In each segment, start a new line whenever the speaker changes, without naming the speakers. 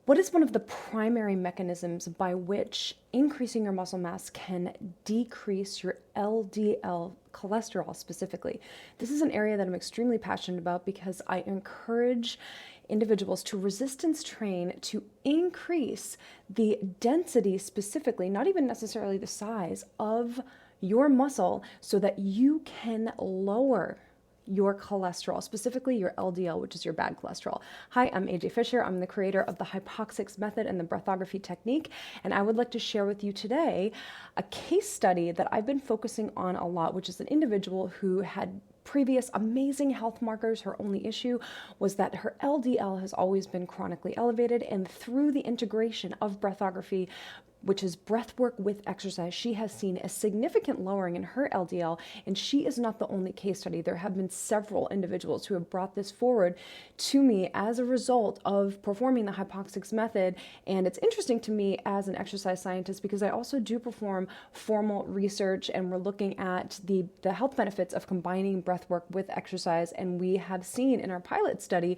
What is one of the primary mechanisms by which increasing your muscle mass can decrease your LDL cholesterol specifically? This is an area that I'm extremely passionate about because I encourage individuals to resistance train to increase the density specifically, not even necessarily the size of your muscle, so that you can lower your cholesterol, specifically your LDL, which is your bad cholesterol. Hi, I'm AJ Fisher. I'm the creator of the Hypoxix method and the breathography technique, and I would like to share with you today a case study that I've been focusing on a lot, which is an individual who had previous amazing health markers. Her only issue was that her LDL has always been chronically elevated, and through the integration of breathography, which is breath work with exercise, she has seen a significant lowering in her LDL, and she is not the only case study. There have been several individuals who have brought this forward to me as a result of performing the Hypoxix method, and it's interesting to me as an exercise scientist because I also do perform formal research, and we're looking at the health benefits of combining breath work with exercise, and we have seen in our pilot study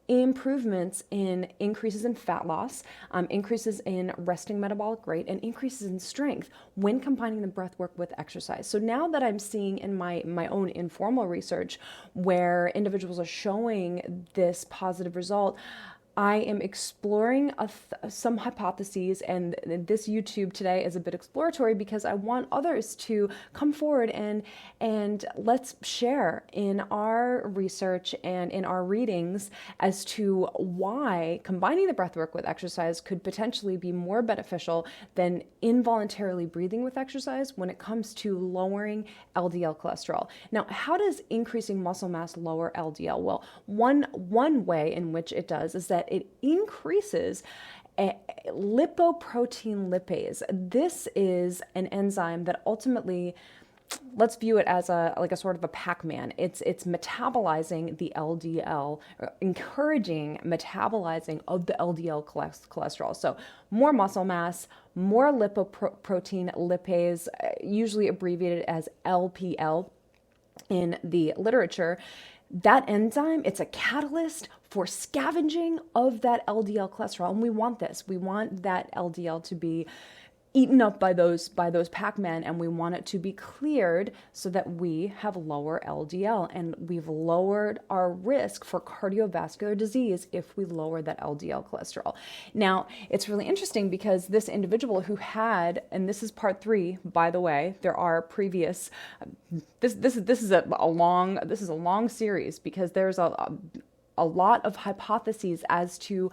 improvements in increases in fat loss, increases in resting metabolic rate, and increases in strength when combining the breath work with exercise. So now that I'm seeing in my own informal research where individuals are showing this positive result, I am exploring some hypotheses, and this YouTube today is a bit exploratory because I want others to come forward and let's share in our research and in our readings as to why combining the breathwork with exercise could potentially be more beneficial than involuntarily breathing with exercise when it comes to lowering LDL cholesterol. Now, how does increasing muscle mass lower LDL? Well, one way in which it does is that it increases lipoprotein lipase. This is an enzyme that ultimately, let's view it as a sort of a Pac-Man. It's metabolizing the LDL, encouraging metabolizing of the LDL cholesterol. So more muscle mass, more lipoprotein lipase, usually abbreviated as LPL in the literature. That enzyme, it's a catalyst for scavenging of that LDL cholesterol. And we want this. We want that LDL to be eaten up by those Pac-Men, and we want it to be cleared so that we have lower LDL, and we've lowered our risk for cardiovascular disease if we lower that LDL cholesterol. Now, it's really interesting because this individual who had, and this is part 3, by the way, there are previous, this is a long series because there's a lot of hypotheses as to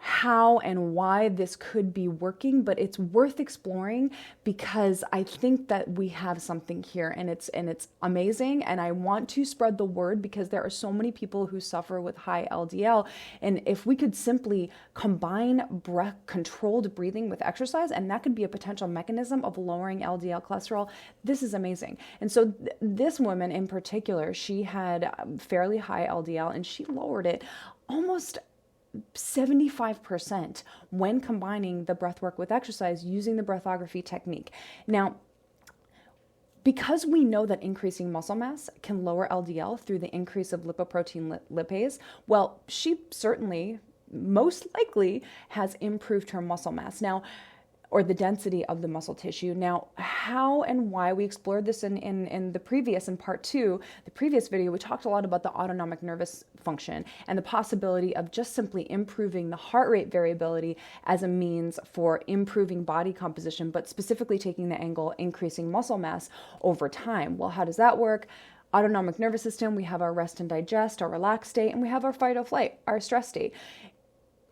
how and why this could be working, but it's worth exploring because I think that we have something here, and it's amazing, and I want to spread the word because there are so many people who suffer with high LDL, and if we could simply combine controlled breathing with exercise, and that could be a potential mechanism of lowering LDL cholesterol, this is amazing. And so this woman in particular, she had fairly high LDL, and she lowered it almost 75% when combining the breath work with exercise using the breathography technique. Now, because we know that increasing muscle mass can lower LDL through the increase of lipoprotein lipase, well, she certainly, most likely, has improved her muscle mass. Now, or the density of the muscle tissue. Now, how and why we explored this in part 2, the previous video, we talked a lot about the autonomic nervous function and the possibility of just simply improving the heart rate variability as a means for improving body composition, but specifically taking the angle increasing muscle mass over time. Well, how does that work? Autonomic nervous system, we have our rest and digest, our relaxed state, and we have our fight or flight, our stress state.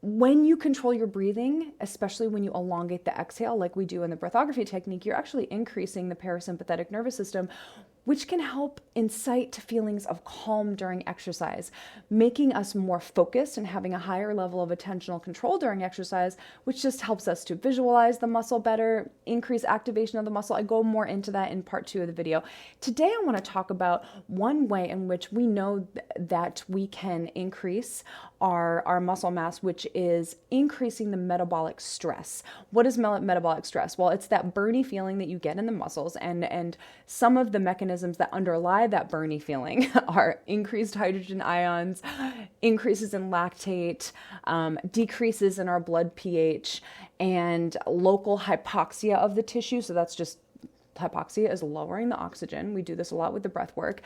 When you control your breathing, especially when you elongate the exhale like we do in the breathography technique, you're actually increasing the parasympathetic nervous system, which can help incite to feelings of calm during exercise, making us more focused and having a higher level of attentional control during exercise, which just helps us to visualize the muscle better, increase activation of the muscle. I go more into that in part 2 of the video. Today, I want to talk about one way in which we know that we can increase our muscle mass, which is increasing the metabolic stress. What is metabolic stress? Well, it's that burny feeling that you get in the muscles, and some of the mechanisms that underlie that burny feeling are increased hydrogen ions, increases in lactate, decreases in our blood pH, and local hypoxia of the tissue. So that's just hypoxia is lowering the oxygen. We do this a lot with the breath work.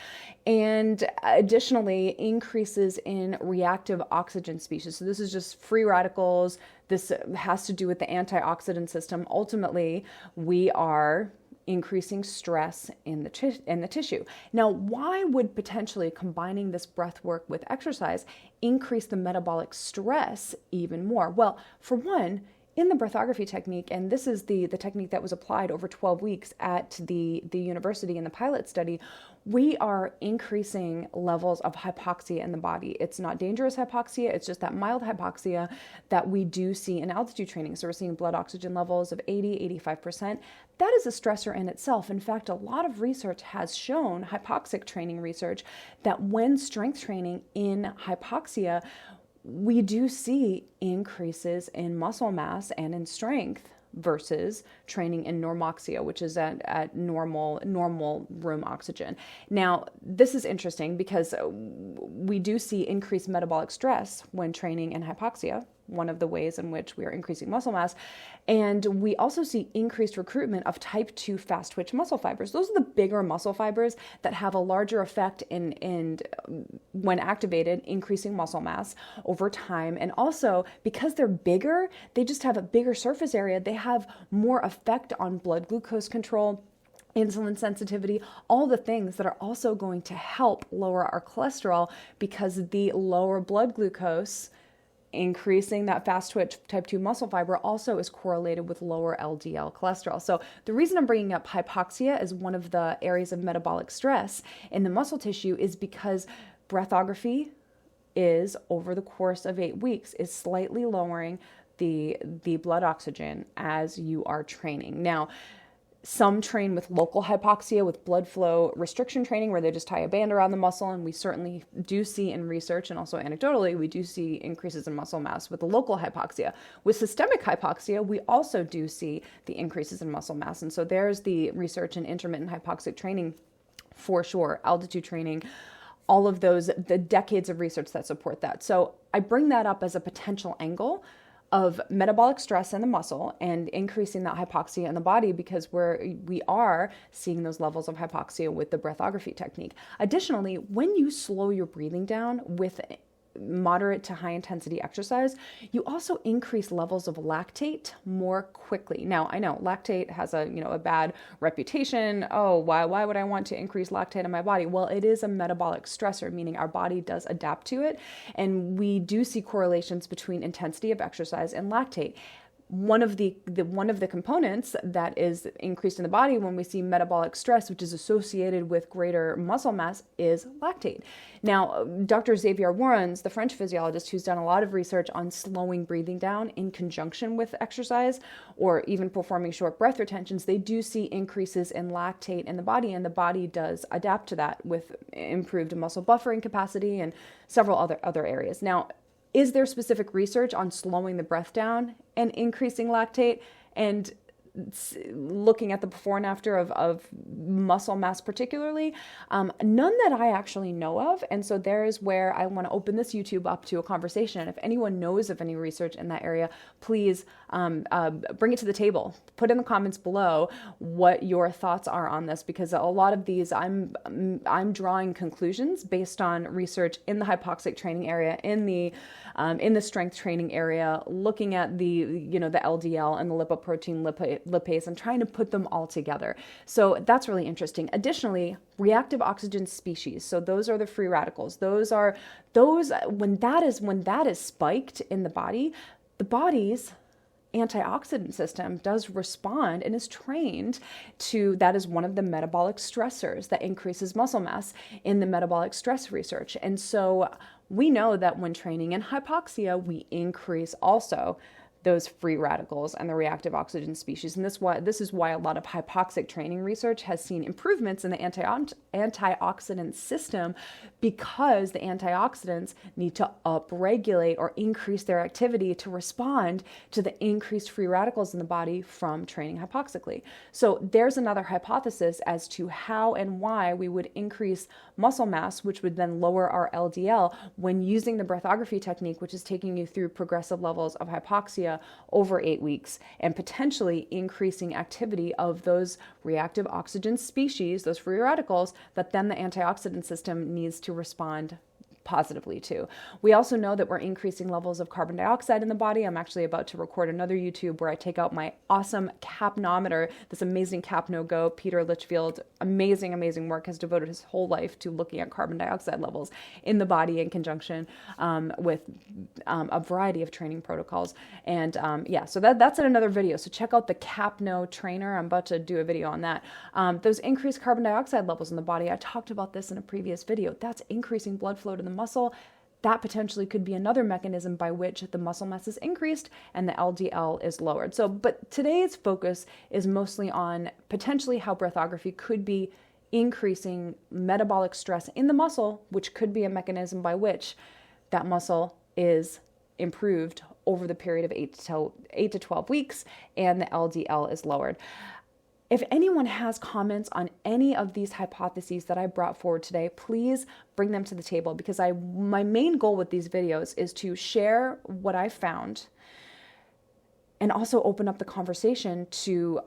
And additionally, increases in reactive oxygen species. So this is just free radicals. This has to do with the antioxidant system. Ultimately, we are increasing stress in the tissue. Now, why would potentially combining this breath work with exercise increase the metabolic stress even more? Well, for one, in the breathography technique, and this is the technique that was applied over 12 weeks at the university in the pilot study, we are increasing levels of hypoxia in the body. It's not dangerous hypoxia, it's just that mild hypoxia that we do see in altitude training. So we're seeing blood oxygen levels of 80-85%. That is a stressor in itself. In fact, a lot of research has shown, hypoxic training research, that when strength training in hypoxia, we do see increases in muscle mass and in strength versus training in normoxia, which is at normal room oxygen. Now, this is interesting because we do see increased metabolic stress when training in hypoxia, one of the ways in which we are increasing muscle mass. And we also see increased recruitment of type 2 fast twitch muscle fibers. Those are the bigger muscle fibers that have a larger effect in when activated, increasing muscle mass over time. And also, because they're bigger, they just have a bigger surface area. They have more effect on blood glucose control, insulin sensitivity, all the things that are also going to help lower our cholesterol, because the lower blood glucose, increasing that fast twitch type 2 muscle fiber, also is correlated with lower LDL cholesterol. So the reason I'm bringing up hypoxia as one of the areas of metabolic stress in the muscle tissue is because breathography is, over the course of 8 weeks, is slightly lowering the blood oxygen as you are training. Now, some train with local hypoxia, with blood flow restriction training, where they just tie a band around the muscle. And we certainly do see in research, and also anecdotally, we do see increases in muscle mass with the local hypoxia. With systemic hypoxia, we also do see the increases in muscle mass. And so there's the research in intermittent hypoxic training for sure, altitude training, all of those, the decades of research that support that. So I bring that up as a potential angle of metabolic stress in the muscle and increasing that hypoxia in the body, because we are seeing those levels of hypoxia with the breathography technique. Additionally, when you slow your breathing down with moderate to high intensity exercise, you also increase levels of lactate more quickly. Now, I know lactate has a bad reputation. Oh, why would I want to increase lactate in my body? Well, it is a metabolic stressor, meaning our body does adapt to it, and we do see correlations between intensity of exercise and lactate. One of the components that is increased in the body when we see metabolic stress, which is associated with greater muscle mass, is lactate. Now, Dr. Xavier Warrens, the French physiologist who's done a lot of research on slowing breathing down in conjunction with exercise or even performing short breath retentions, they do see increases in lactate in the body, and the body does adapt to that with improved muscle buffering capacity and several other areas. Now, is there specific research on slowing the breath down and increasing lactate and looking at the before and after of muscle mass particularly? None that I actually know of. And so there is where I want to open this YouTube up to a conversation. If anyone knows of any research in that area, please bring it to the table. Put in the comments below what your thoughts are on this, because a lot of these I'm drawing conclusions based on research in the hypoxic training area, in the strength training area, looking at the LDL and the lipoprotein lipase and trying to put them all together. So that's really interesting. Additionally, reactive oxygen species. So those are the free radicals. Those when that is spiked in the body, the body's antioxidant system does respond and is trained to, that is one of the metabolic stressors that increases muscle mass in the metabolic stress research. And so we know that when training in hypoxia, we increase also those free radicals and the reactive oxygen species. And this is why a lot of hypoxic training research has seen improvements in the antioxidant system, because the antioxidants need to upregulate or increase their activity to respond to the increased free radicals in the body from training hypoxically. So there's another hypothesis as to how and why we would increase muscle mass, which would then lower our LDL when using the breathography technique, which is taking you through progressive levels of hypoxia over 8 weeks and potentially increasing activity of those reactive oxygen species, those free radicals, that then the antioxidant system needs to respond positively to. We also know that we're increasing levels of carbon dioxide in the body. I'm actually about to record another YouTube where I take out my awesome capnometer, this amazing Cap-No-Go. Peter Litchfield, amazing work, has devoted his whole life to looking at carbon dioxide levels in the body in conjunction with a variety of training protocols. And so that's in another video. So check out the Cap-No trainer. I'm about to do a video on that. Those increased carbon dioxide levels in the body, I talked about this in a previous video. That's increasing blood flow to the muscle. That potentially could be another mechanism by which the muscle mass is increased and the LDL is lowered. But today's focus is mostly on potentially how breathography could be increasing metabolic stress in the muscle, which could be a mechanism by which that muscle is improved over the period of 8 to 12 weeks and the LDL is lowered. If anyone has comments on any of these hypotheses that I brought forward today, please bring them to the table, because my main goal with these videos is to share what I found and also open up the conversation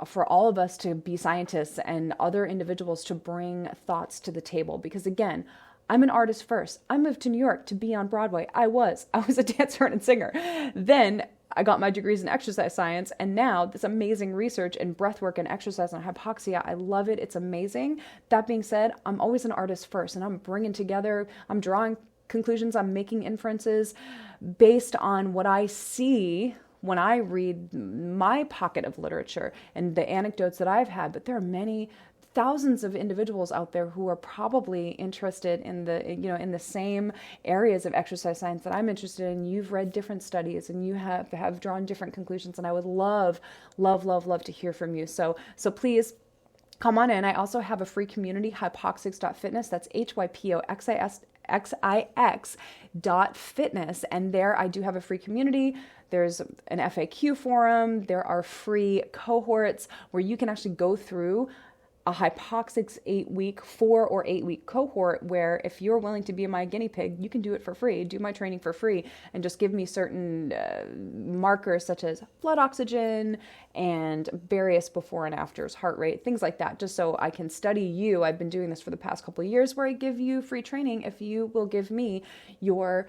for all of us to be scientists and other individuals to bring thoughts to the table. Because again, I'm an artist first. I moved to New York to be on Broadway. I was a dancer and a singer. Then I got my degrees in exercise science, and now this amazing research in breathwork and exercise and hypoxia. I love it. It's amazing. That being said, I'm always an artist first, and I'm bringing together, I'm drawing conclusions, I'm making inferences based on what I see when I read my pocket of literature and the anecdotes that I've had. But there are many thousands of individuals out there who are probably interested in the same areas of exercise science that I'm interested in. You've read different studies and you have drawn different conclusions, and I would love to hear from you. So please come on in. I also have a free community, hypoxix.fitness. That's hypoxix.fitness. And there I do have a free community. There's an FAQ forum. There are free cohorts where you can actually go through a Hypoxix 4 or 8 week cohort, where if you're willing to be my guinea pig, you can do it for free, do my training for free, and just give me certain markers such as blood oxygen and various before and afters, heart rate, things like that, just so I can study you. I've been doing this for the past couple of years, where I give you free training if you will give me your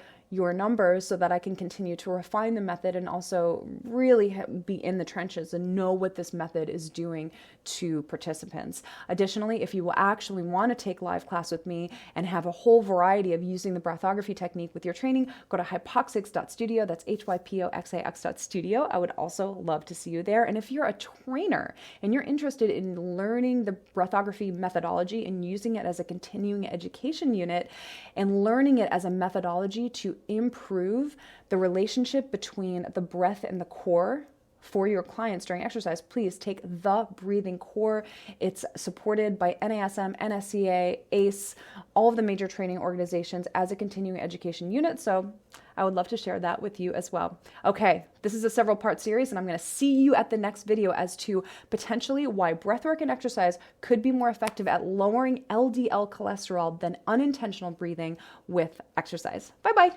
numbers, so that I can continue to refine the method and also really be in the trenches and know what this method is doing to participants. Additionally, if you will actually want to take live class with me and have a whole variety of using the breathography technique with your training, go to hypoxix.studio. That's hypoxix.studio. I would also love to see you there. And if you're a trainer and you're interested in learning the breathography methodology and using it as a continuing education unit and learning it as a methodology to improve the relationship between the breath and the core for your clients during exercise, please take the Breathing Core. It's supported by NASM, NSCA, ACE, all of the major training organizations as a continuing education unit. So I would love to share that with you as well. Okay, this is a several part series, and I'm going to see you at the next video as to potentially why breathwork and exercise could be more effective at lowering LDL cholesterol than unintentional breathing with exercise. Bye-bye.